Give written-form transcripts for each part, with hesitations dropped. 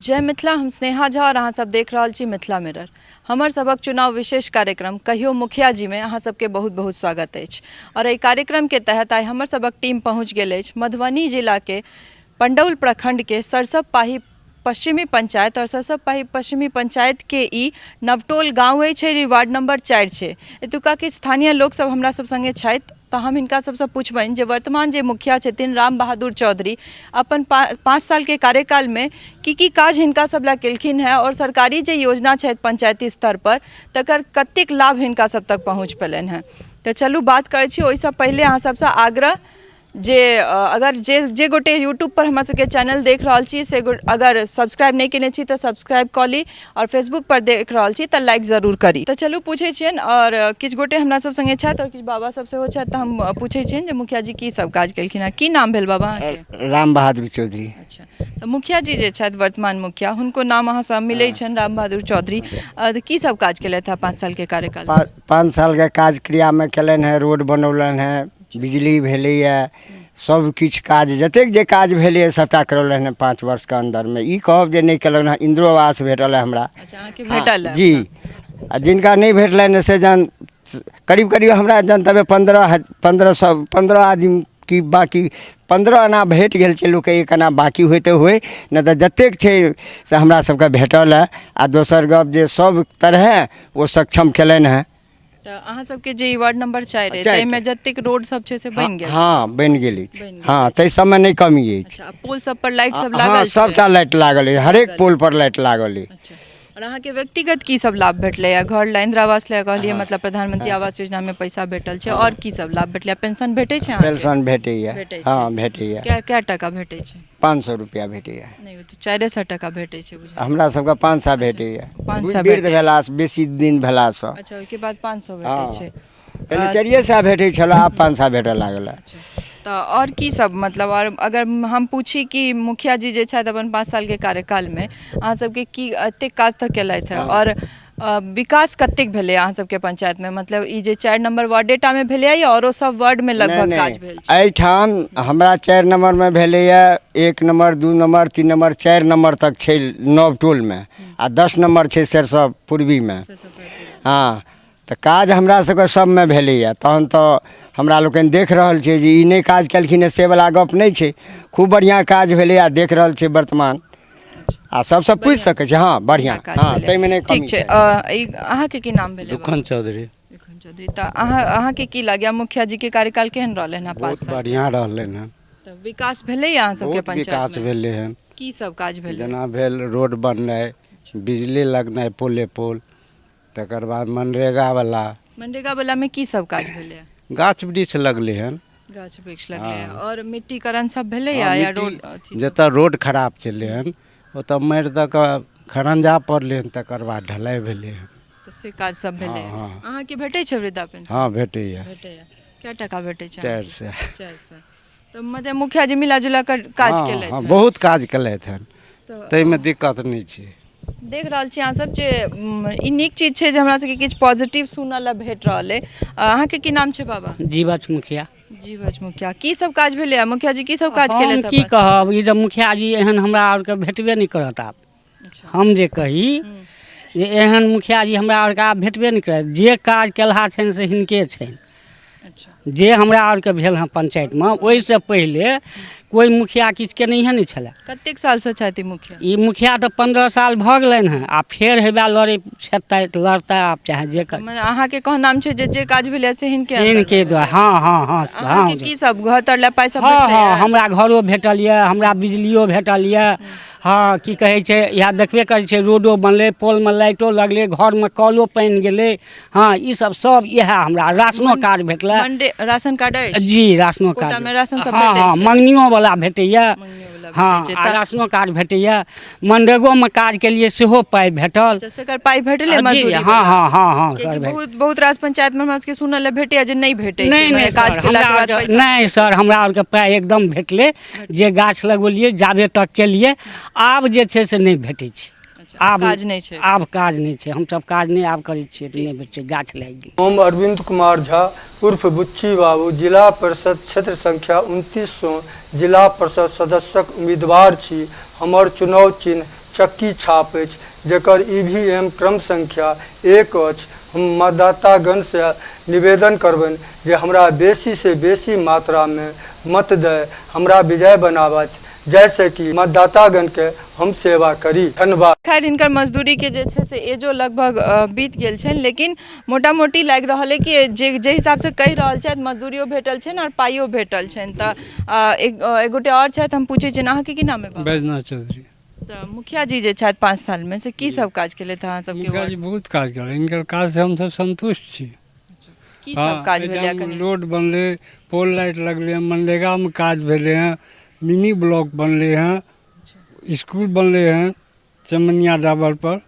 जय मिथिला, हम स्नेहा झा और अहाँ सब देख रहल छी मिथिला मिरर। हमर सबक चुनाव विशेष कार्यक्रम कहियो मुखिया जी में अहाँ सबके बहुत बहुत स्वागत अछि। और एहि कार्यक्रम के तहत आइ हमर सबक टीम पहुँच गेल अछि मधुबनी जिला के पंडौल प्रखंड के सरसप पाही पश्चिमी पंचायत। और सरसप पाही पश्चिमी पंचायत के ई नवटोल गाँव छै, वार्ड नंबर 4 छै। एतुका के स्थानीय लोक सब हमरा सब संगे छथि, तो हम हिनका सबसे पूछबनि जे वर्तमान जे मुखिया छथिन राम बहादुर चौधरी अपन 5 साल के कार्यकाल में की काज हिनका सब ला केलखिन है और सरकारी जे योजना छै पंचायती स्तर पर तकर कतेक लाभ हिनका सब तक पहुँच पेलनि हैं। तो चलू बात करै छी। ओहिसँ पहले अहाँ सबसे आग्रह जे अगर जे गोटे यूट्यूब पर हमरा सबके चैनल देख रहल छी से अगर सब्सक्राइब नहीं केने छी तो सब्सक्राइब कऽ ली, और फेसबुक पर देख रहल छी तो लाइक जरूर करी। तो चलू पूछे छियनि, और किछु गोटे हमरा सब संगे छथि और किछु बाबा सब सेहो छथि, तो हम पूछे छियनि जे मुखिया जी की सब काज केलखिन हैं। की नाम भेल बाबा अहाँके? राम बहादुर चौधरी। अच्छा, तो मुखिया जी जे छथि वर्तमान मुखिया, हुनको नाम अहाँ सब मिलै छनि राम बहादुर चौधरी। की सब काज केलथि हैं 5 साल के कार्यकाल? 5 साल के काज क्रिया में केलनि हैं, रोड बनौलनि हैं, बिजली भेलैए, सब किछु काज जतेक जे काज भेलैए सबटा करौलनि हैं 5 वर्ष के अंदर में। ई कहब जे नहीं केलनि हैं। इंदिरो आवास भेटल है हमरा। अच्छा, अहाँके भेटल है? जी, आ जिनका नहीं भेटलनि से जन करीब करीब हमरा जनतबे 15 आदमी की बाकी 15 आना भेट गेल छै, लोक एक आना बाकी होते हुए, नहीं तो जतेक छै से हमरा सबके भेटल है। आ दोसर गप जे सब तरह वो सक्षम केलनि हैं। तो अहाँ सबके जे वार्ड नंबर 4 है ताहिमे जतेक रोड सब छै से बनि गेल? हाँ, बनि गेल अछि। हाँ, ताहि सबमे नहीं कमी अछि। अच्छा, पोल सब पर लाइट सब लागल? हाँ, सबटा लाइट लागल है, हरेक पोल पर लाइट लागल है। अच्छा, और अहाँ के व्यक्तिगत की सब लाभ भेटले या? घर ला इंदिरा आवास ले कहलिए, मतलब प्रधानमंत्री आवास योजना में पैसा भेटल छै, और की सब लाभ भेटले? पेंशन भेटै छै? पेंशन भेटैए। हाँ, भेटैए। क्या टका भेटै छै? 500 रुपया भेटैए। नहीं, वो तो 400 टका भेटै छै बुझा। हमरा सबके 500 भेटैए। 500 वृद्ध भेलासँ बेसी दिन भेलासँ। अच्छा, ओहिके बाद 500 भेटै छै। पहले 400 भेटै छल, आब 500 भेटऽ लागल। तो और की सब, मतलब और अगर हम पूछी कि मुखिया जी जे छथि अपन 5 साल के कार्यकाल में अहाँ सबके की एतेक काज तक केलथि है, और विकास कतेक भेलै अहाँ सबके पंचायत में? मतलब ई जे 4 नंबर वार्डेटा में भेलै या औरो सब वार्ड में लगभग काज भेल छै? एहिठाम हमरा 4 नंबर में भेलैए, 1 नंबर 2 नंबर 3 नंबर 4 नंबर तक छै नवटोल में, आ 10 नंबर छै सरसप पूर्वी में। हाँ, तो काज हमरा सबके सब में भेलैए। तहन तो हमरा लोकनि देख रहल छै जे ई नहीं काज केलखिन से वाला गप नहीं छै। खूब बढ़िया काज भेलै, आ देख रहल छै वर्तमान, आ सबसे पूछ सकै छै। हाँ, बढ़िया। हाँ, तै में नहीं कमी। ठीक छै। अहाँ के की नाम भेलै? दुखन चौधरी। दुखन चौधरी। तो अहाँ के की लागया मुखिया जी के कार्यकाल केहन रहलै हैं 5 साल? बहुत बढ़िया रहलन हैं। तो विकास भेलै अहाँ सबके पंचायत में? विकास भेलै हैं। की सब काज भेलै? जना भेल रोड बननाइ, बिजली लगनाइ पोले पोल, तकर बाद मनरेगा वाला में की सब काज भेलै? गाछ वृक्ष लगले हैं। गाछ वृक्ष लगले हैं, और मिट्टीकरण सब भेलै या रोड? जतऽ रोड खराब चलले हैं ओतऽ मारि दऽ कऽ खरंजा पड़लै हैं, तकर बाद ढलाई भेलै हैं। तो से काज सब भेलै। अहाँ के भेटै छै वृद्धा पेंशन? हाँ, भेटैए। क्या टका भेटै छै? 400। तो मतलब मुखिया जी मिला जुला कर काज केलथि? हाँ, बहुत काज केलथि हैं, ताहिमे दिक्कत नहीं छै। देख रहल छी अहाँ सब जे ई नीक चीज छै जे हमरा सबके किछु पॉजिटिव सुनऽ ला भेट रहल है। अहाँके की नाम छै बाबा? जीवछ मुखिया। जीवछ मुखिया। की सब काज भेलै? मुखिया जी की सब काज केलथि? हम की कहब, ई जब मुखिया जी एहन हमरा आरके भेटबे नहीं करत आब। हम जे कही जे एहन मुखिया जी हमरा आरके आब भेटबे नहीं करत। जे काज केलहा छनि से हिनके छनि। जे हमरा आरके भेल हँ पंचायत में, ओहिसँ पहले कोई मुखिया किछु केनहिए नहीं छलै। कतेक साल से छथि मुखिया? ई मुखिया तो 15 साल भऽ गेलनि हैं, आ फेर हेबे लड़े लड़ता आप चाहे जे कर। अहाँ के कौन नाम छै जे काज भेलै से हिनके द्वारा? हाँ हाँ हाँ। अहाँ के की सब घर तर ला पैसा? हाँ हाँ, हमरा घरो भेटल ये, हमरा बिजलियो भेटल ये। हाँ, की कहे छै, इएह देखबे करै छै, रोडो बनलै, पोल में लाइटो लगलै, घर में कलो पानि गेलै। हाँ, ई सब इएह हमरा। राशनो कार्ड भेटलै। Ration card? जी, राशनो कार्ड में राशन सब? हाँ हाँ, मंगनियो वाला भेटैया। हाँ, राशनो कार्ड भेटैया। मनरेगो में काज के लिए सेहो पाई भेटल। पाई भेटले मजदूरी? हाँ हाँ हाँ हाँ। बहुत रास पंचायत में हमरा सबके सुनऽ ला भेटैया जे नहीं भेटै छै। नहीं काज केला के बाद पैसा? नहीं सर, हमरा आरके पाई एकदम भेटले। जे गाछ लगोलिए जाबे तक केलिए, आब जे छै से नहीं भेटै छै। आब काज नहीं छै? आब काज नहीं छै। हम सब काज नहीं आब करै छियै, नहीं भेटै, गाछ लागि गेल। हम अरविंद कुमार झा उर्फ बुच्ची बाबू, जिला परिषद क्षेत्र संख्या 29 जिला परिषद सदस्यक उम्मीदवार छी। हमर चुनाव चिन्ह चक्की छाप अछि जकर EVM क्रम संख्या 1 अछि। हम मतदातागण से निवेदन करबनि जे हमरा बेसी से बेसी मात्रा में मत दे हमरा विजय बनावत, जैसे कि मतदातागण के हम सेवा करी। धन्यवाद। खैर हिनकर मजदूरी के जे छै से एजो लगभग बीत गेल छनि, लेकिन मोटा मोटी लागि रहल है कि जे हिसाब से कहि रहल छथि मजदूरियो भेटल छनि और पाइयो भेटल छनि। तऽ एक गोटे और छथि, हम पूछे छियनि अहाँके की नाम है बाबा? बैजनाथ चौधरी। तऽ मुखिया जी जे छथि 5 साल में से की सब काज केले थे अहाँ सबके? मुखिया जी बहुत काज करे, इनकर काज से हम सब संतुष्ट छी। की सब काज भेलै? एकदम रोड बनले, पोल लाइट लगले, मनरेगा में काज भेले हैं, मिनी ब्लॉक बनले हैं, स्कूल बनले हैं चमनिया डाबर पर,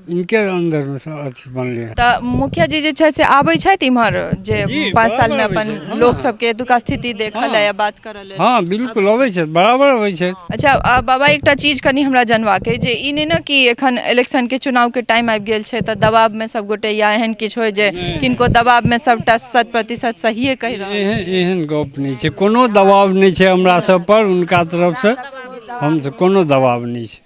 इनके अंदर में सब अथी बनले हैं। तऽ मुखिया जी जे छै से आबै छथि इम्हर जे जी, 5 साल में बराबर अपन अबै छथि, हाँ। लोक सबके एतुका स्थिति देखल या बात करल है? हाँ बिल्कुल अबै छै, बराबर अबै छै। अच्छा बाबा एकटा चीज कनी हमरा जानबाक है जे ई नहि ने कि एखन इलेक्शन के चुनाव के टाइम आबि गेल छै तऽ दबाव में सब गोटे या एहन किछु होय जे किनको दबाव में सबटा 100% सहिए कहि रहल एहन गप नहीं छै, कोनो दबाव नहीं छै हमरा सब पर, उनका तरफ से हम से कोनो दबाव नहीं छै।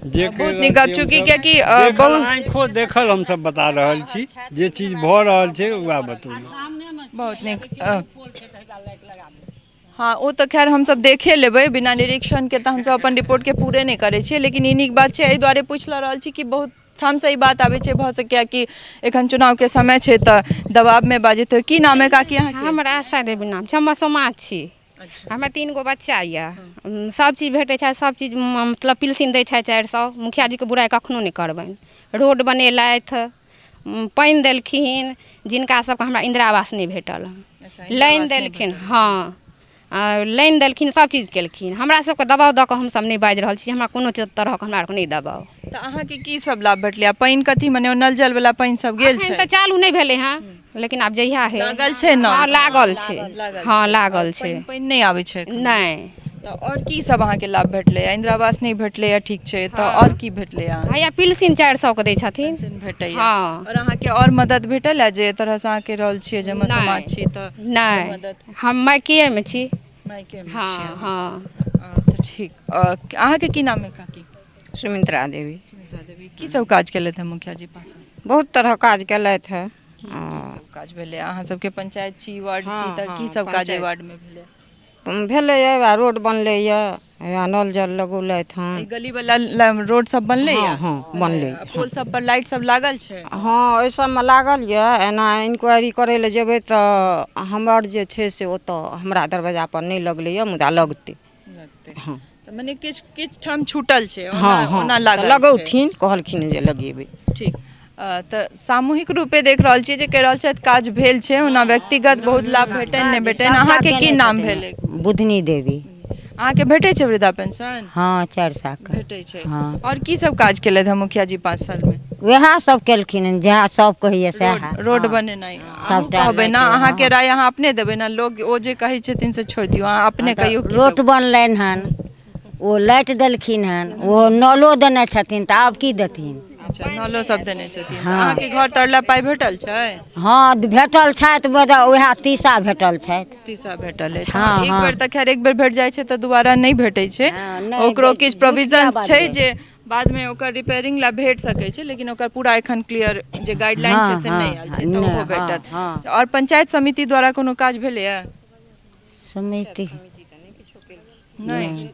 जे बहुत नीक गप, चूँकि कियाकि बहुत आँखों देखल हम सब बता रहल छी, जे चीज भऽ रहल छै वएह बतौलहुँ। बहुत नीक। हाँ वो तो खैर हम सब देखे लेबै, बिना निरीक्षण के तो हम सब अपन रिपोर्ट के पूरे नहीं करे छियै, लेकिन ई नीक बात छै एहि दुआरे पूछ रहल छी कि बहुत ठाम से ई बात आबै छै, भऽ सकै कि एखन चुनाव के समय छै तऽ दबाव में बाजित हो। की नाम है काकी अहाँके? हमर आशा देवी नाम छै, हम समाज छी। हमरा 3 गो बच्चा यऽ, सब चीज भेटै छै, सब चीज मतलब पेंशन दै छै 400। मुखिया जी के बुराई कखनो नहीं करबनि। रोड बनेलथि, पानि देलखिन, जिनका सबके हमरा इंदिरा आवास नहीं भेटल, लाइन देलखिन, हाँ लाइन देलखिन, सब चीज केलखिन। हमरा सबके दबाव दऽ कऽ हमसब नहीं बाजि रहल छी, हमरा कोनो तरहक हमरा आरके नहीं दबाव। तऽ अहाँके की सब लाभ भेटलै? पानि कथी मने नल जल वाला पानि सब गेल छै? तऽ चालू नहीं भेलै हैं, लेकिन आब जहिया है लागल छै न? हाँ लागल छै, हाँ लागल छै। पानि नहीं आबै छै एखन? नहीं। तऽ और की सब अहाँके लाभ भेटलै? इंदिरा आवास नहीं भेटलै या ठीक छै, तऽ और की भेटलै? भैया पेंशन 400 के दै छथिन। भेटैया हाँ। और अहाँके और मदद भेटल है जे तरह से अहाँके रहल छियै जे नहीं। समाज छी तऽ नहीं, मदद हम मायके में छी। मायके में हाँ छियै? हाँ। तऽ ठीक। अहाँके की नाम है काकी? सुमित्रा देवी। सुमित्रा देवी। की सब काज केलथि हैं मुखिया जी पास? बहुत तरह काज केलथि है। की सब काज भेलै? अहाँ सबके पंचायत छी, वार्ड छी, हाँ, तऽ की हाँ, सब काज पंचायत। वार्ड में भेलै? भेलैए रोड बनलैए, नल जल लगौलथि हँ। ई गली वाला रोड सब बनलै हाँ, या? हाँ, बनलै। पोल सब पर लाइट सब लागल छै? हाँ ओहि सबमे लागल यऽ। एना इंक्वायरी करै लए जेबै तऽ हमर जे छै से ओतऽ हमरा दरवाजा पर नहीं लगलैए, मुदा लगतै। हाँ तऽ मने किछु ठाम छूटल छै, हाँ हाँ ओना तऽ लागल छै। लगौथिन, कहलखिन जे लगेबै। ठीक। तऽ सामूहिक रूपे देख रहल छियै जे कहि रहल छथि काज भेल छै, ओना व्यक्तिगत बहुत लाभ भेटनि नहि भेटनि। अहाँके की नाम भेलै? बुधनी देवी। अहाँके भेटै छै वृद्धा पेंशन? हाँ 4 साल का भेटै छै। हाँ। और की सब काज केलथि हैं मुखिया जी 5 साल में? वएह सब केलखिन हन, जहाँ सब कहिए सएह। रोड बनेनाइ अहूँ सबटा कहबै ना, लाइट, अहाँके राय अहाँ अपने देबै ना, लोग ओ जे कहै छथिन से छोड़ि दियौ, अहाँ अपने कहियौ की रोड सब? बनलनि हन, ओ लाइट देलखिन हन, ओ नलो देने छथिन, तऽ आब की देथिन? अच्छा नलो सब देने छथिन। तऽ अहाँके घर तरला पाइ भेटल छै? हाँ भेटल छथि, वएह 30 भेटल छथि। 30 भेटल अछि। हाँ, एक हाँ। बेर तऽ खैर एक बेर भेट जाइ छै तऽ दोबारा नहि भेटै छै। हाँ, नहीं ओकरो भेट- किछु प्रोविजंस दूसरा छै बात जे बाद में ओकर रिपेयरिंग ला भेट सकै छै, लेकिन ओकर पूरा एखन क्लियर जे गाइडलाइन हाँ, छै से हाँ, नहि आयल छै, तऽ नहीं, ओहो हाँ, भेटत। हाँ। और पंचायत समिति द्वारा कोनो काज भेलैया? समिति नहीं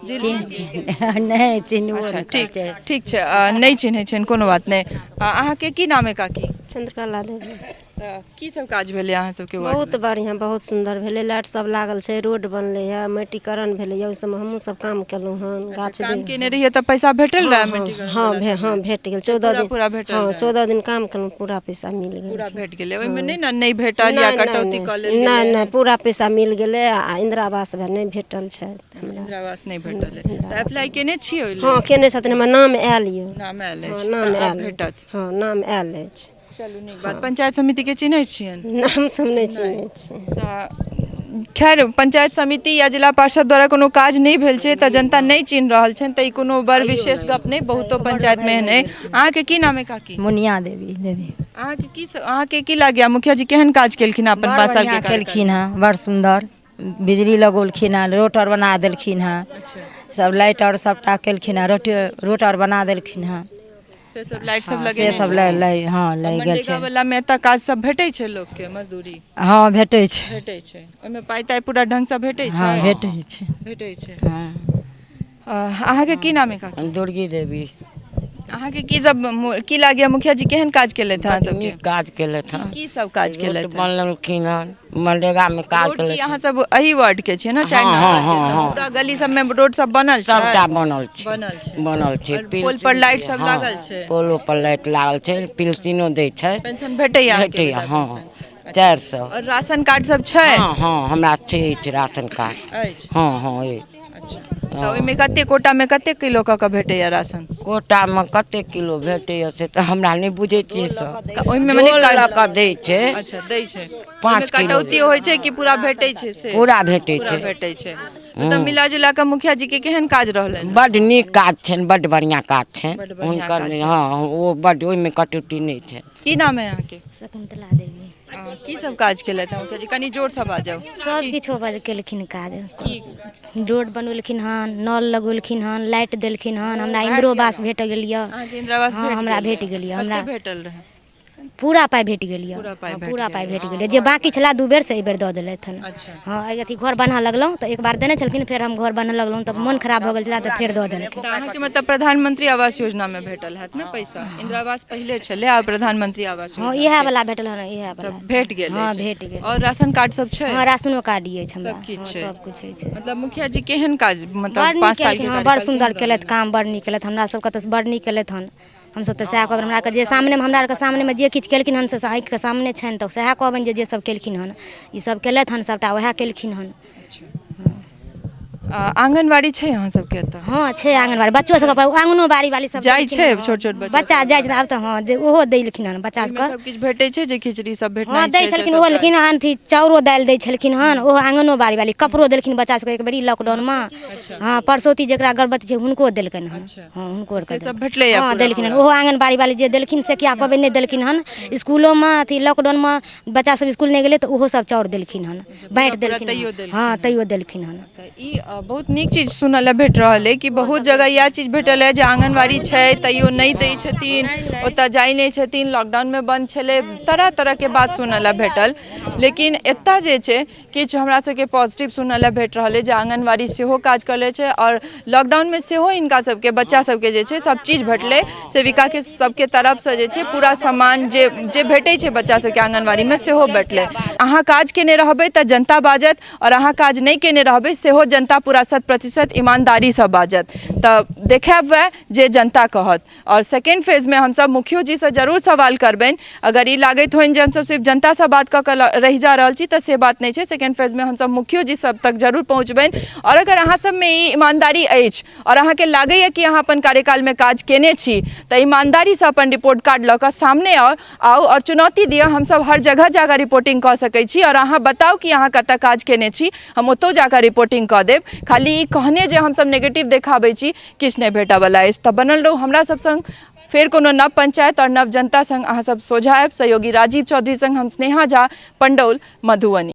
नहीं जी नहीं चिन्हबो अच्छा नहीं ठीक करते। ठीक छै। नहीं चिन्है छनि, कोनो बात नहीं। अहाँके की नाम है काकी? चंद्रकला देवी। तऽ की सब काज भेलै अहाँ सबके वार्ड बहुत बढ़िया, बहुत सुंदर भेलै। लाइट सब लागल छै, रोड बनलै है, माटिकरण भेलै है, ओहि सबमे हमहूँ सब काम केलहुँ हन। गाछ काम केने रहिए तऽ पैसा भेटल रहा? हाँ भेट गेल। 14 दिन पूरा भेटल हाँ रहै? 14 दिन काम केलहुँ, पूरा पैसा मिल गेल। पूरा भेट गेलै? ओहिमे नहीं ना नहीं भेटल या कटौती कऽ लेल नहीं गेलै? नहीं पूरा पैसा मिल गेलै। आ इंदिरा आवास नहीं भेटल छै हमरा। इंदिरा आवास नहीं भेटल है तऽ अप्लाई केने छियै ओइ लेल? हाँ केने छथिन, हमर नाम आयल यऽ। नाम आयल हाँ अछि नाम तऽ आब आयल भेटत? हाँ नाम आयल अछि। चलू नीक बात। पंचायत समिति के चिन्है छियनि? नाम सब नहीं चिन्है छी। तऽ खैर पंचायत समिति या जिला पार्षद द्वारा कोनो काज नहीं भेल छै तऽ जनता नहीं चिन्ह रहल छनि, तऽ ई कोनो बड़ विशेष गप नहीं, बहुतो पंचायत में एहन अइ। अहाँके की नाम है काकी? मुनिया देवी देवी। अहाँके की लागैया मुखिया जी केहन काज केलखिन अपन 5 साल के केलखिन हैं, बड़ सुंदर। बिजली लगौलखिन हैं, रोड आर बना देलखिन हैं। सब लाइट और सबटा केलखिन हँ, रोड और बना देलखिन हँ। से सब लाइट सब हाँ, लगे से सब हाँ लागि गेल छै। वाला में एतऽ काज सब भेटै छै लोग के मजदूरी हाँ भेटै छै। भेटै छै, ओहिमे पाइ ताइ पूरा ढंग से भेटै छै। हाँ भेटै छै। भेटै छै। हाँ अहाँके की नाम है काका? दुर्गी देवी। अहाँके की सब की लागैया मुखिया जी केहन काज केलथि अहाँ सबके? नीक काज केलथि हँ। की सब काज केलथि? बनलखिन हँ, मनरेगा में काज रोड की केलथि। अहाँ सब एही वार्ड के छियै ना? 4 हाँ, नंबर हाँ, के? हाँ, तऽ पूरा गली सब में रोड सब बनल छै? सबटा बनल छै। बनल छै। बनल छै। और पोल पर लाइट सब लागल छै? पोलो पर लाइट लागल छै, पिलसिनो दै छै। पेंशन भेटैया अहाँके? भेटैया वृद्धा हाँ, पेंशन? 400। और राशन कार्ड सब छै? हाँ हाँ, हमरा छै राशन कार्ड। अछि। हाँ हाँ अछि। अच्छा, तऽ ओहिमे कते कोटा में कते किलो कऽ भेटैया राशन? कोटा में कते किलो भेटैया से तऽ हमरा नहि बुझै छियै सब। ओहिमे डोल मने लऽ कऽ दै छै। अच्छा दै छै। 5 ओहिमे किलो कटौती होइ छै कि पूरा भेटै छै से? पूरा भेटै पूरा छै। भेटै छै। तऽ मिला जुला कऽ मुखिया जी के केहन काज रहलनि? बड नीक काज छनि, बड बढ़िया काज छनि बड्ड बढ़ियाँ हुनकर। काज छनि। हाँ ओ बड, ओहिमे कटौती नहीं छै। की नाम है अहाँके? शकुंतला देवी। की सब काज केलथि हैं मुखिया जी? कनी जोर से बाजब। सब किछो केलखिन काज। की? रोड बनौलखिन हन, नल लगौलखिन हन, लाइट देलखिन हन, हमरा इंदिरो आवास भेट गेल यऽ। अहाँके इंदिरा आवास हाँ, भेट हमरा गेल भेट गेल यऽ। कते हमरा भेटल रहे? पूरा पाइ भेट गेल यऽ। पूरा पाइ हाँ, भेट पूरा गेल पाइ यऽ। भेट गेल यऽ। जे बाकी छला 2 बेर से एहि बेर दऽ देलथि हन। अच्छा। हाँ अथी घर बनऽ लगलहुँ तऽ एक बार देने छलखिन, फेर हम घर बनऽ लगलहुँ तऽ मोन खराब भऽ गेल छला तऽ फेर दऽ देलखिन। तऽ अहाँके मतलब प्रधानमंत्री आवास योजना में भेटल हैत ना पैसा? इंदिरा आवास पहले छले आ प्रधानमंत्री आवास हाँ योजना इएह छै। वाला भेटल हन, इएह तऽ वाला। भेट गेल हाँ अछि। भेट गेल। और राशन कार्ड सब छै? हाँ राशनो कार्ड अछि हमरा। सब किछु हाँ, छै। सब कुछ अछि। मतलब मुखिया जी केहन काज, बड़ मतलब नीक 5 साल के केलखिन हँ, बड़ कार्यकाल सुन्दर केहन केलथि काम, बड़ नीक केलथि। हमरा सबके तऽ बड़ नीक केलथि हन। हमसब तऽ सएह कहबै, हमरा आरके जे सामने में, हमरा आरके सामने में जे किछु केलखिन हन से आँखिके सामने छनि, तऽ सएह कहबनि जे सब केलखिन हन। ई सब केलथि हन, सबटा वएह केलखिन हन। आंगनबाड़ी छै अहाँ सबके एतऽ? हाँ छै आंगनबाड़ी, बच्चो सबके आंगनबाड़ी वाली सब जाइ देलखिन छै हन। छोट छोट बच्चा जाइ छै आब तऽ। हाँ ओहो देलखिन हन बच्चा ओहिमे सबके। सब किछु भेटै छै जे खिचड़ी सब हाँ भेटनाइ दै छै से छलखिन सब ओहो, काज? लेकिन अथी चाउरो दालि दै छलखिन हन, ओहो आंगनबाड़ी वाली। कपड़ो देलखिन बच्चा सबके एक बेरी लॉकडाउन में। हाँ परसौती जकरा गर्भवती छै हुनको देलकनि हन। अच्छा। हाँ हुनको से आरके सब भेटलैया हाँ पूरा देलखिन हन। पूरा? ओहो आंगनबाड़ी वाली जे देलखिन से किया कहबै नहीं देलखिन हन। स्कूलों में अथी लॉकडाउन में बच्चा सब स्कूल नहीं गेलै तऽ ओहो सब चाउर देलखिन हन, बाँटि देलखिन हन। हाँ तैयो देलखिन हन। तऽ ई बहुत नीक चीज सुनऽ लए भेट रहल है कि बहुत जगह इएह चीज भेटल है जे आंगनबाड़ी छै तैयो नहीं दै छथिन, ओतऽ जाइ नहीं छथिन, लॉकडाउन में बंद छलै, तरह तरह के बात सुनऽ लए भेटल। लेकिन एतऽ जे छै किछु हमरा सबके पॉजिटिव सुनऽ लए भेट रहल है जे आंगनबाड़ी सेहो काज कऽ लै छै और लॉकडाउन में सेहो हिनका सबके बच्चा सबके जे छै सब चीज भेटलै। सेविका के सबके तरफ से जे छै पूरा सामान जे भेटै छै बच्चा सबके आंगनबाड़ी में सेहो भेटलै। अहाँ काज केने रहबै तऽ जनता बाजत, और अहाँ काज नहीं केने रहबै सेहो जनता पूरा 100% ईमानदारी से बाजत। तऽ देखाब वएह जे जनता कहत। और सेकेंड फेज में हमसब मुखियो जी से जरूर सवाल करबनि। अगर ई लागैत होइन जे हमसब सिर्फ जनता से बात कऽ के रहि जा रहल छी तऽ से बात नहीं छै। सेकेंड फेज में हमसब मुखियो जी सब तक जरूर पहुँचबनि। और अगर अहाँ सब में ई ईमानदारी अछि और अहाँके लागैए कि अहाँ अपन कार्यकाल में काज केने छी तऽ ईमानदारी से अपन रिपोर्ट कार्ड लऽ कऽ सामने आउ और चुनौती दिअ। हमसब हर जगह जाकर रिपोर्टिंग कऽ सकै छी और अहाँ बताउ कि अहाँ कतऽ काज केने छी, हम ओतौ जाकर रिपोर्टिंग कऽ देब। खाली ई कहने जे हमसब नेगेटिव देखाबै छी किछु नहीं भेटऽ वाला अछि। तऽ बनल रहू हमरा सब संग। फेर कोनो नव पंचायत और नव जनता संग अहाँ सब सोझा आयब। सहयोगी राजीव चौधरी संग हम स्नेहा झा, पंडौल, मधुबनी।